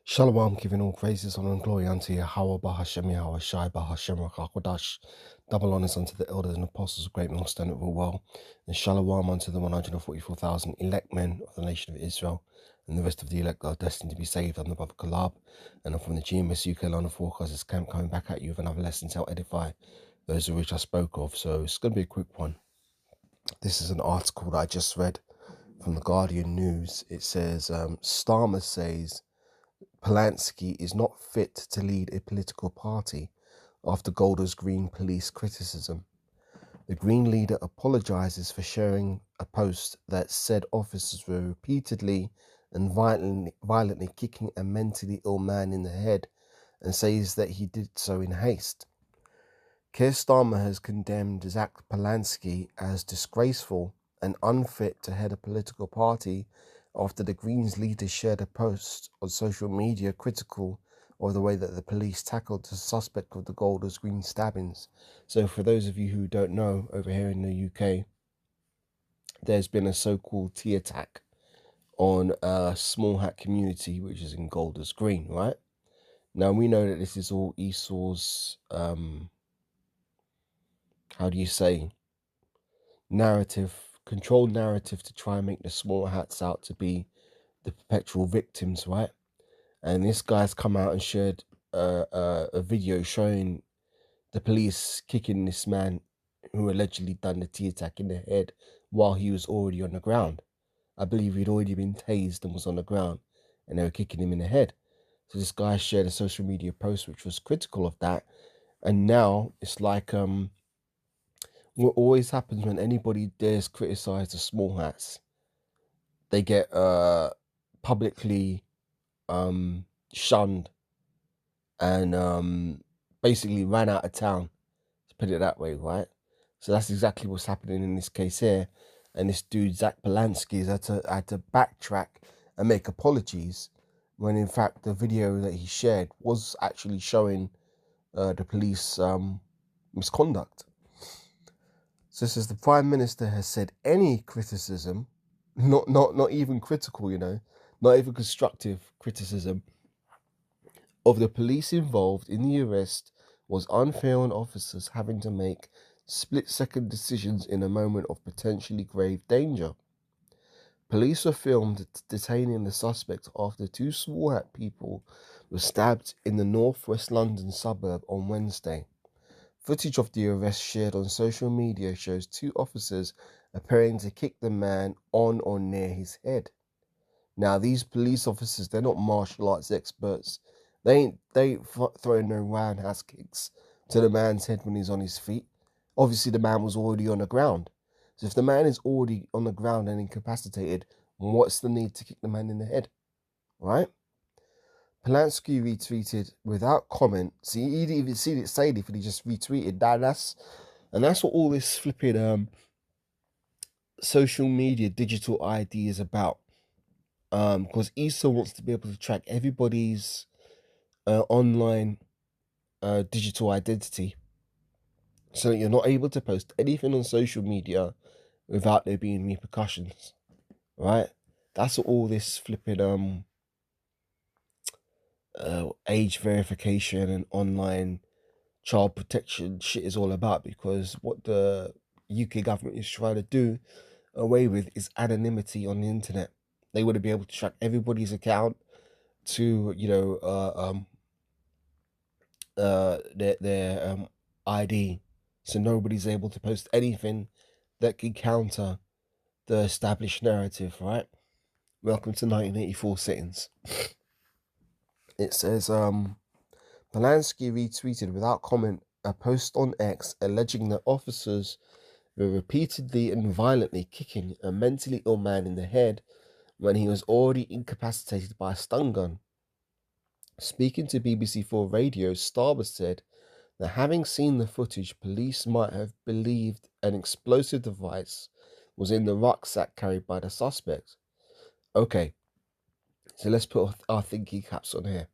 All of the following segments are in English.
Shalom, giving all praises, honor, and glory unto Yahweh, Bahashem, Yahweh, Shai, Bahashem, Rakakwadash. Double honors unto the elders and apostles of great men who stand it real well. And shalom unto the 144,000 elect men of the nation of Israel, and the rest of the elect that are destined to be saved under Brother Kalab. And from the GMS UK London Forecasters Camp, coming back at you with another lesson to help edify those of which I spoke of. So it's going to be a quick one. This is an article that I just read from the Guardian News. It says, Starmer says Polanski is not fit to lead a political party after Golders Green police criticism. The Green leader apologizes for sharing a post that said officers were repeatedly and violently kicking a mentally ill man in the head and says that he did so in haste. Keir Starmer has condemned Zach Polanski as disgraceful and unfit to head a political party after the Greens leader shared a post on social media critical of the way that the police tackled the suspect of the Golders Green stabbings. So for those of you who don't know, over here in the UK, there's been a so-called tea attack on a small hat community, which is in Golders Green, right? Now, we know that this is all Esau's, controlled narrative to try and make the small hats out to be the perpetual victims, right? And this guy's come out and shared a video showing the police kicking this man who allegedly done the tea attack in the head while he was already on the ground. I believe he'd already been tased and was on the ground, and they were kicking him in the head. So this guy shared a social media post which was critical of that, and now it's like what always happens when anybody dares criticize the small hats, they get publicly shunned and basically ran out of town, to put it that way, right? So that's exactly what's happening in this case here. And this dude, Zach Polanski, had to backtrack and make apologies when in fact the video that he shared was actually showing the police misconduct. So it says the Prime Minister has said any criticism, not even critical, not even constructive criticism of the police involved in the arrest was unfair on officers having to make split-second decisions in a moment of potentially grave danger. Police were filmed detaining the suspect after two small hat people were stabbed in the northwest London suburb on Wednesday. Footage of the arrest shared on social media shows two officers appearing to kick the man on or near his head. Now, these police officers, they're not martial arts experts. They ain't throwing no roundhouse kicks to the man's head when he's on his feet. Obviously, the man was already on the ground. So if the man is already on the ground and incapacitated, what's the need to kick the man in the head, right? Polanski retweeted without comment. See, he didn't even see it say anything. He just retweeted that. That's what all this flipping social media digital ID is about. Because Esau wants to be able to track everybody's online digital identity, so that you're not able to post anything on social media without there being repercussions, right? That's what all this flipping age verification and online child protection shit is all about, because what the UK government is trying to do away with is anonymity on the internet. They want to be able to track everybody's account to their ID, so nobody's able to post anything that could counter the established narrative, right? Welcome to 1984 sittings. It says Polanski retweeted without comment a post on X alleging that officers were repeatedly and violently kicking a mentally ill man in the head when he was already incapacitated by a stun gun. Speaking to BBC4 Radio, Starmer said that having seen the footage, police might have believed an explosive device was in the rucksack carried by the suspect. Okay, so let's put our thinking caps on here.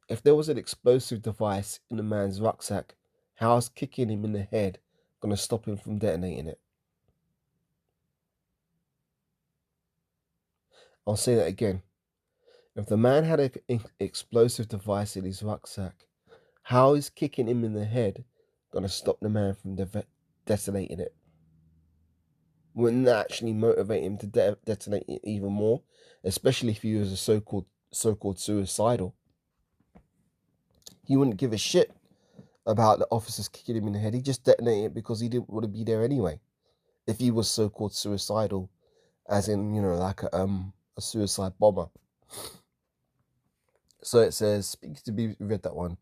If there was an explosive device in the man's rucksack, how's kicking him in the head going to stop him from detonating it? I'll say that again. If the man had an explosive device in his rucksack, how is kicking him in the head going to stop the man from detonating it? Wouldn't that actually motivate him to detonate it even more, especially if he was a so-called suicidal? He wouldn't give a shit about the officers kicking him in the head. He just detonated it because he didn't want to be there anyway. If he was so-called suicidal, as in, like a suicide bomber. So it says, speak to be read that one.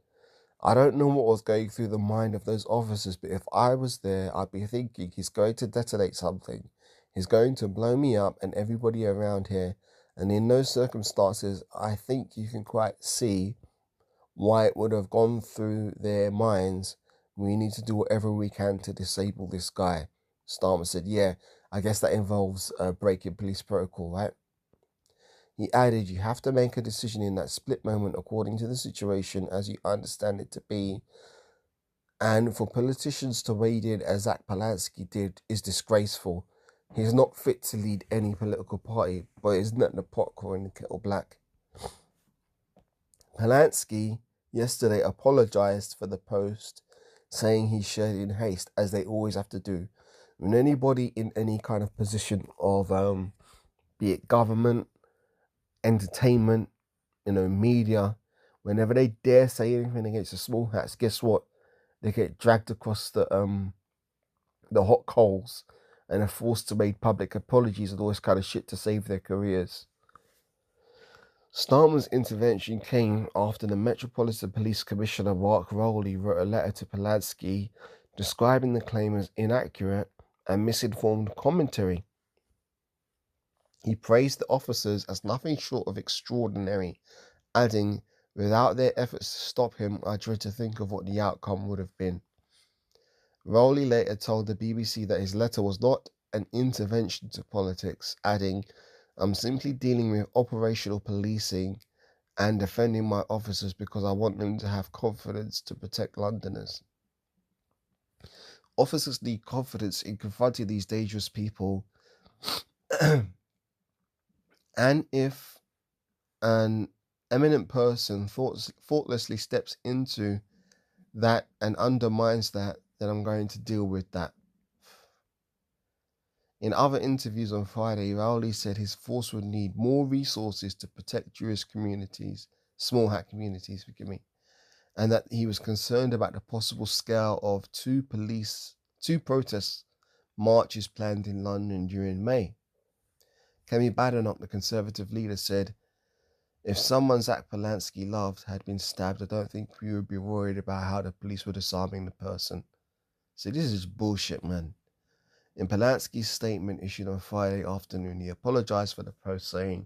I don't know what was going through the mind of those officers, but if I was there, I'd be thinking he's going to detonate something. He's going to blow me up and everybody around here. And in those circumstances, I think you can quite see why it would have gone through their minds. We need to do whatever we can to disable this guy. Starmer said, yeah, I guess that involves breaking police protocol, right? He added, you have to make a decision in that split moment according to the situation as you understand it to be. And for politicians to wade in as Zach Polanski did is disgraceful. He's not fit to lead any political party, but isn't that the pot calling the kettle black? Polanski yesterday apologized for the post, saying he shared in haste, as they always have to do. When anybody in any kind of position of, be it government, entertainment, media, whenever they dare say anything against the small hats, guess what? They get dragged across the hot coals and are forced to make public apologies and all this kind of shit to save their careers. Starmer's intervention came after the Metropolitan Police Commissioner Mark Rowley wrote a letter to Polanski describing the claim as inaccurate and misinformed commentary. He praised the officers as nothing short of extraordinary, adding, without their efforts to stop him, I dread to think of what the outcome would have been. Rowley later told the BBC that his letter was not an intervention to politics, adding, I'm simply dealing with operational policing and defending my officers because I want them to have confidence to protect Londoners. Officers need confidence in confronting these dangerous people. And if an eminent person thoughtlessly steps into that and undermines that, then I'm going to deal with that. In other interviews on Friday, Rowley said his force would need more resources to protect Jewish communities, small hat communities, and that he was concerned about the possible scale of two protest marches planned in London during May. Kemi Badenoch, the Conservative leader, said, if someone Zach Polanski loved had been stabbed, I don't think we would be worried about how the police were disarming the person. So this is bullshit, man. In Polanski's statement issued on Friday afternoon, he apologized for the post, saying,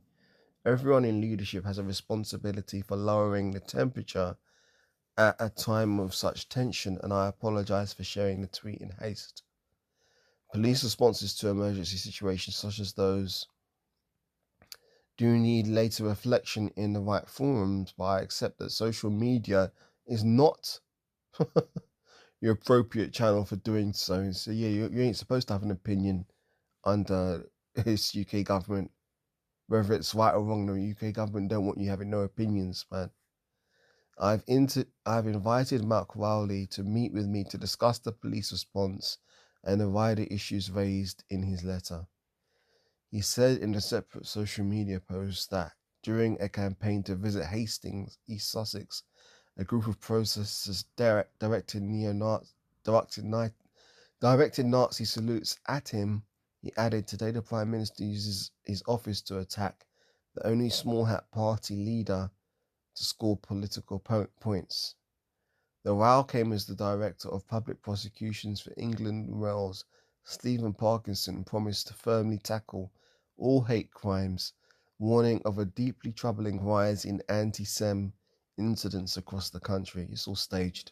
everyone in leadership has a responsibility for lowering the temperature at a time of such tension, and I apologize for sharing the tweet in haste. Police responses to emergency situations such as those do need later reflection in the right forums, but I accept that social media is not your appropriate channel for doing so. So yeah, you ain't supposed to have an opinion under this UK government. Whether it's right or wrong, the UK government don't want you having no opinions, man. I've invited Mark Rowley to meet with me to discuss the police response and the wider issues raised in his letter. He said in a separate social media post that during a campaign to visit Hastings, East Sussex, a group of protesters directed Nazi salutes at him. He added, today the Prime Minister uses his office to attack the only small hat party leader to score political points. The row came as the Director of Public Prosecutions for England and Wales, Stephen Parkinson, promised to firmly tackle all hate crimes, warning of a deeply troubling rise in anti-Sem incidents across the country. It's all staged.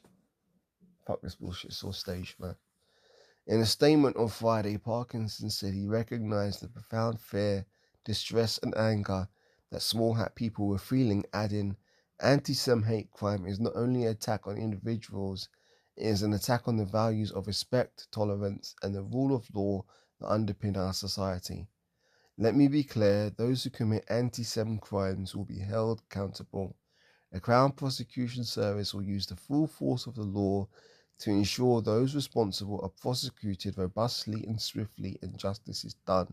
Fuck this bullshit, it's all staged, man. In a statement on Friday, Parkinson said he recognized the profound fear, distress and anger that small hat people were feeling, adding, anti-Sem hate crime is not only an attack on individuals, it is an attack on the values of respect, tolerance and the rule of law that underpin our society. Let me be clear, those who commit anti-Sem crimes will be held accountable. The Crown Prosecution Service will use the full force of the law to ensure those responsible are prosecuted robustly and swiftly and justice is done.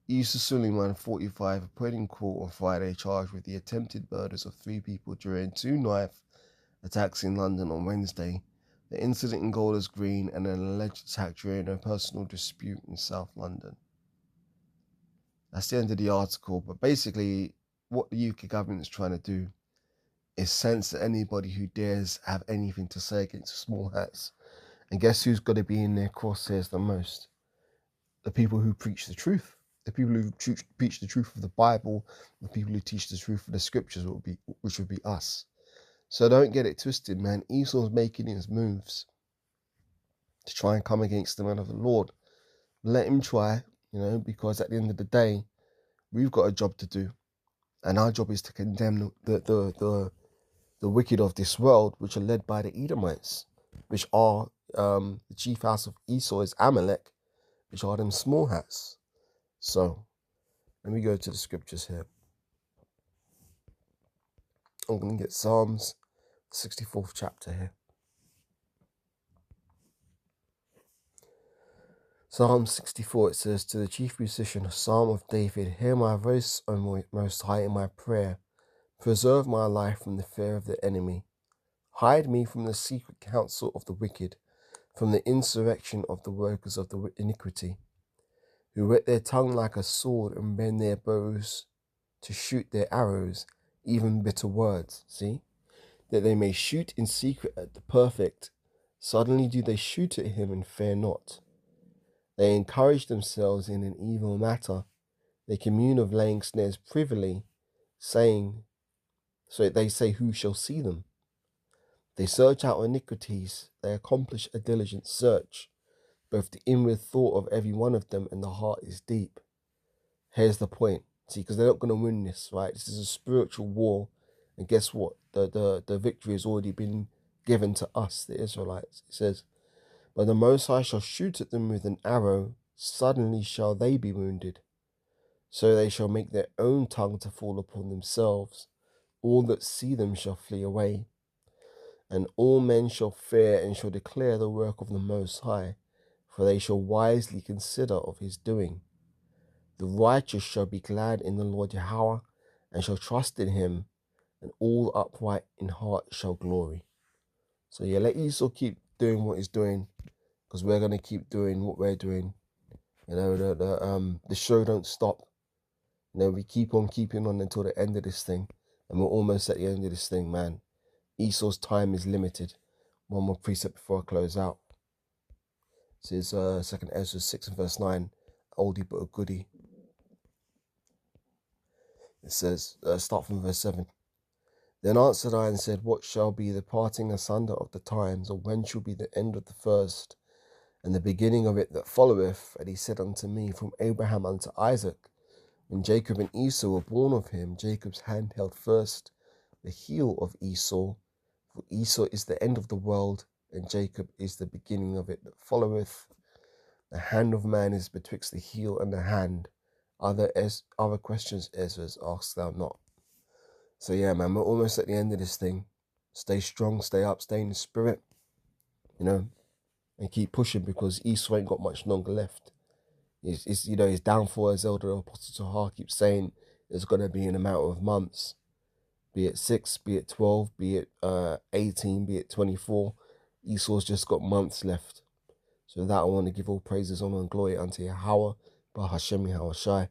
Issa Suleiman, 45, appeared in court on Friday charged with the attempted murders of 3 people during 2 knife attacks in London on Wednesday, the incident in Golders Green, and an alleged attack during a personal dispute in South London. That's the end of the article, but basically what the UK government is trying to do is censor anybody who dares have anything to say against small hats. And guess who's going to be in their crosshairs the most? The people who preach the truth. The people who preach the truth of the Bible, the people who teach the truth of the scriptures, which would be us. So don't get it twisted, man. Esau's making his moves to try and come against the man of the Lord. Let him try, because at the end of the day, we've got a job to do. And our job is to condemn the wicked of this world, which are led by the Edomites, which are the chief house of Esau is Amalek, which are them small hats. So, let me go to the scriptures here. I'm going to get Psalms 64th chapter here. Psalm 64, it says, "To the chief musician, a psalm of David, hear my voice, O Most High, in my prayer. Preserve my life from the fear of the enemy. Hide me from the secret counsel of the wicked, from the insurrection of the workers of the iniquity, who whet their tongue like a sword and bend their bows to shoot their arrows, even bitter words." See? "That they may shoot in secret at the perfect. Suddenly do they shoot at him and fear not. They encourage themselves in an evil matter. They commune of laying snares privily, they say, who shall see them? They search out iniquities. They accomplish a diligent search. Both the inward thought of every one of them and the heart is deep." Here's the point. See, because they're not going to win this, right? This is a spiritual war. And guess what? The victory has already been given to us, the Israelites. It says, "But the Most High shall shoot at them with an arrow. Suddenly shall they be wounded. So they shall make their own tongue to fall upon themselves. All that see them shall flee away. And all men shall fear and shall declare the work of the Most High, for they shall wisely consider of his doing. The righteous shall be glad in the Lord Yahweh, and shall trust in him, and all upright in heart shall glory." So yeah, let Esau keep doing what he's doing, because we're going to keep doing what we're doing. The show don't stop. We keep on keeping on until the end of this thing, and we're almost at the end of this thing, man. Esau's time is limited. One more precept before I close out. This is 2 Ezra 6 and verse 9, oldie but a goodie. It says, start from verse 7. "Then answered I and said, What shall be the parting asunder of the times, or when shall be the end of the first, and the beginning of it that followeth? And he said unto me, From Abraham unto Isaac, when Jacob and Esau were born of him, Jacob's hand held first the heel of Esau, for Esau is the end of the world, and Jacob is the beginning of it that followeth. The hand of man is betwixt the heel and the hand. Other questions, Ezra, askst thou not." So yeah, man, we're almost at the end of this thing. Stay strong, stay up, stay in the spirit, and keep pushing, because Esau ain't got much longer left. His downfall, as Elder Apostle Tahar keeps saying, is going to be in a matter of months. Be it 6, be it 12, be it 18, be it 24. Esau's just got months left. So with that, I want to give all praises, honor, and glory unto Yahweh, Bahashem Yahawashi,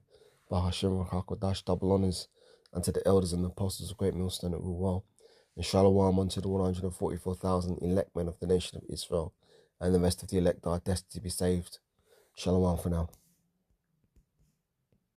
Bahashem Hakodash, double honors unto the elders and the apostles of Great Millstone that rule well. And shalom unto the 144,000 elect men of the nation of Israel, and the rest of the elect that are destined to be saved. Shalom for now.